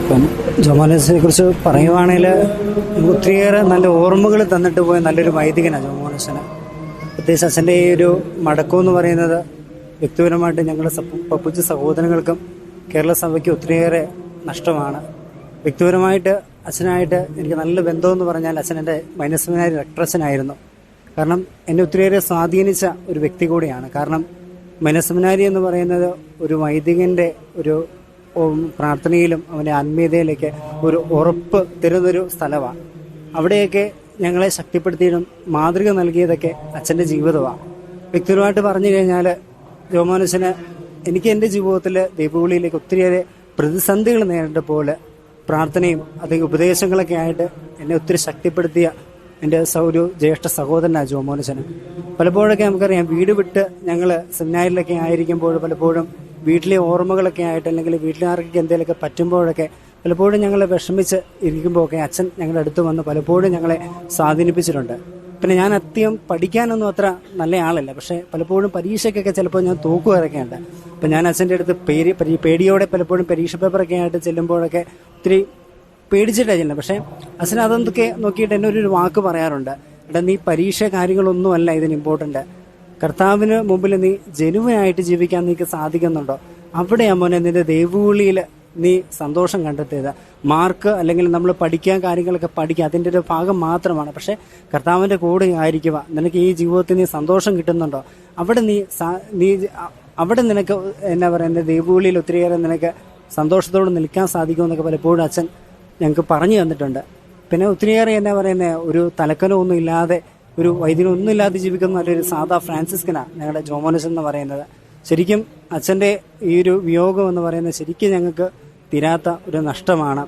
ഇപ്പം ജോമോനസിനെ കുറിച്ച് പറയുവാണെങ്കിൽ ഒത്തിരിയേറെ നല്ല ഓർമ്മകൾ തന്നിട്ട് പോയ നല്ലൊരു വൈദികനാണ് ജോമോനസിന്. പ്രത്യേകിച്ച് അച്ഛൻ്റെ ഈ ഒരു മടക്കം എന്ന് പറയുന്നത് വ്യക്തിപരമായിട്ട് ഞങ്ങളുടെ പപ്പുച്ച സഹോദരങ്ങൾക്കും കേരള സഭയ്ക്ക് ഒത്തിരിയേറെ നഷ്ടമാണ്. വ്യക്തിപരമായിട്ട് അച്ഛനായിട്ട് എനിക്ക് നല്ല ബന്ധമെന്ന് പറഞ്ഞാൽ അച്ഛൻ എൻ്റെ മൈനർ സെമിനാരി റെക്ടറച്ഛനായിരുന്നു. കാരണം എന്നെ ഒത്തിരിയേറെ സ്വാധീനിച്ച ഒരു വ്യക്തി കൂടിയാണ്. കാരണം മൈനർ സെമിനാരി എന്ന് പറയുന്നത് ഒരു വൈദികൻ്റെ ഒരു പ്രാർത്ഥനയിലും അവൻ്റെ ആത്മീയതയിലേക്ക് ഒരു ഉറപ്പ് തരുന്നൊരു സ്ഥലമാണ്. അവിടെയൊക്കെ ഞങ്ങളെ ശക്തിപ്പെടുത്തിയതും മാതൃക നൽകിയതൊക്കെ അച്ഛൻ്റെ ജീവിതമാണ്. വ്യക്തിപരമായിട്ട് പറഞ്ഞു കഴിഞ്ഞാൽ ജോമോനസിന് എനിക്ക് എൻ്റെ ജീവിതത്തിൽ ദൈവവിളിയിലേക്ക് ഒത്തിരിയേറെ പ്രതിസന്ധികൾ നേരിട്ടപ്പോൾ പ്രാർത്ഥനയും അല്ലെങ്കിൽ ഉപദേശങ്ങളൊക്കെ ആയിട്ട് എന്നെ ഒത്തിരി ശക്തിപ്പെടുത്തിയ എൻ്റെ ഒരു ജ്യേഷ്ഠ സഹോദരനാണ് ജോമോനസിന്. പലപ്പോഴൊക്കെ നമുക്കറിയാം, വീട് വിട്ട് ഞങ്ങൾ സെമിനാരിലൊക്കെ ആയിരിക്കുമ്പോൾ പലപ്പോഴും വീട്ടിലെ ഓർമ്മകളൊക്കെ ആയിട്ട് അല്ലെങ്കിൽ വീട്ടിലാർക്കൊക്കെ എന്തെങ്കിലുമൊക്കെ പറ്റുമ്പോഴൊക്കെ പലപ്പോഴും ഞങ്ങളെ വിഷമിച്ച് ഇരിക്കുമ്പോഴൊക്കെ അച്ഛൻ ഞങ്ങളുടെ അടുത്ത് വന്ന് പലപ്പോഴും ഞങ്ങളെ സ്വാധീനിപ്പിച്ചിട്ടുണ്ട്. പിന്നെ ഞാൻ അധികം പഠിക്കാനൊന്നും അത്ര നല്ല ആളല്ല, പക്ഷേ പലപ്പോഴും പരീക്ഷയ്ക്കൊക്കെ ചിലപ്പോൾ ഞാൻ തോക്കുവരൊക്കെ ഉണ്ട്. അപ്പം ഞാൻ അച്ഛൻ്റെ അടുത്ത് പേടിയോടെ പലപ്പോഴും പരീക്ഷ പേപ്പറൊക്കെ ആയിട്ട് ചെല്ലുമ്പോഴൊക്കെ ഒത്തിരി പേടിച്ചിട്ടാണ് ചെല്ലുന്നത്. പക്ഷേ അച്ഛൻ അതൊക്കെ നോക്കിയിട്ട് എന്നെ ഒരു വാക്ക് പറയാറുണ്ട്, എടാ നീ പരീക്ഷ കാര്യങ്ങളൊന്നുമല്ല ഇതിന് ഇമ്പോർട്ടൻ്റ്, കർത്താവിന് മുമ്പിൽ നീ ജനുവനായിട്ട് ജീവിക്കാൻ നിനക്ക് സാധിക്കുന്നുണ്ടോ, അവിടെയാ മോനെ നിന്റെ ദൈവവിളിയിൽ നീ സന്തോഷം കണ്ടെത്തിയത്. മാർക്ക് അല്ലെങ്കിൽ നമ്മൾ പഠിക്കാൻ കാര്യങ്ങളൊക്കെ പഠിക്കുക അതിൻ്റെ ഒരു ഭാഗം മാത്രമാണ്. പക്ഷെ കർത്താവിൻ്റെ കൂടെ ആയിരിക്കുക, നിനക്ക് ഈ ജീവിതത്തിൽ നീ സന്തോഷം കിട്ടുന്നുണ്ടോ, അവിടെ നീ അവിടെ നിനക്ക് എന്നാ പറയുന്നത് ദൈവവിളിയിൽ ഒത്തിരിയേറെ നിനക്ക് സന്തോഷത്തോടെ നിൽക്കാൻ സാധിക്കുമെന്നൊക്കെ പലപ്പോഴും അച്ഛൻ ഞങ്ങൾക്ക് പറഞ്ഞു തന്നിട്ടുണ്ട്. പിന്നെ ഒത്തിരിയേറെ എന്നാ പറയുന്നത് ഒരു തലക്കനമൊന്നും ഇല്ലാതെ ഒരു വൈദ്യനൊന്നും ഇല്ലാതെ ജീവിക്കുന്ന നല്ലൊരു സാധാ ഫ്രാൻസിസ്കനാണ് ഞങ്ങളുടെ ജോമോനസ് എന്ന് പറയുന്നത്. ശരിക്കും അച്ഛൻ്റെ ഈ ഒരു വിയോഗം എന്ന് പറയുന്നത് ശരിക്കും ഞങ്ങൾക്ക് തീരാത്ത ഒരു നഷ്ടമാണ്.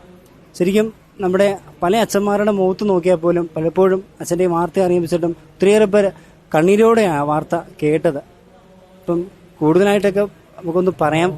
ശരിക്കും നമ്മുടെ പല അച്ഛന്മാരുടെ മുഖത്ത് നോക്കിയാൽ പോലും പലപ്പോഴും അച്ഛൻ്റെ വാർത്ത അറിയിച്ചിട്ടും ഒത്തിരിയേറെ പേര് കണ്ണീരോടെയാണ് ആ വാർത്ത കേട്ടത്. അപ്പം കൂടുതലായിട്ടൊക്കെ നമുക്കൊന്ന് പറയാം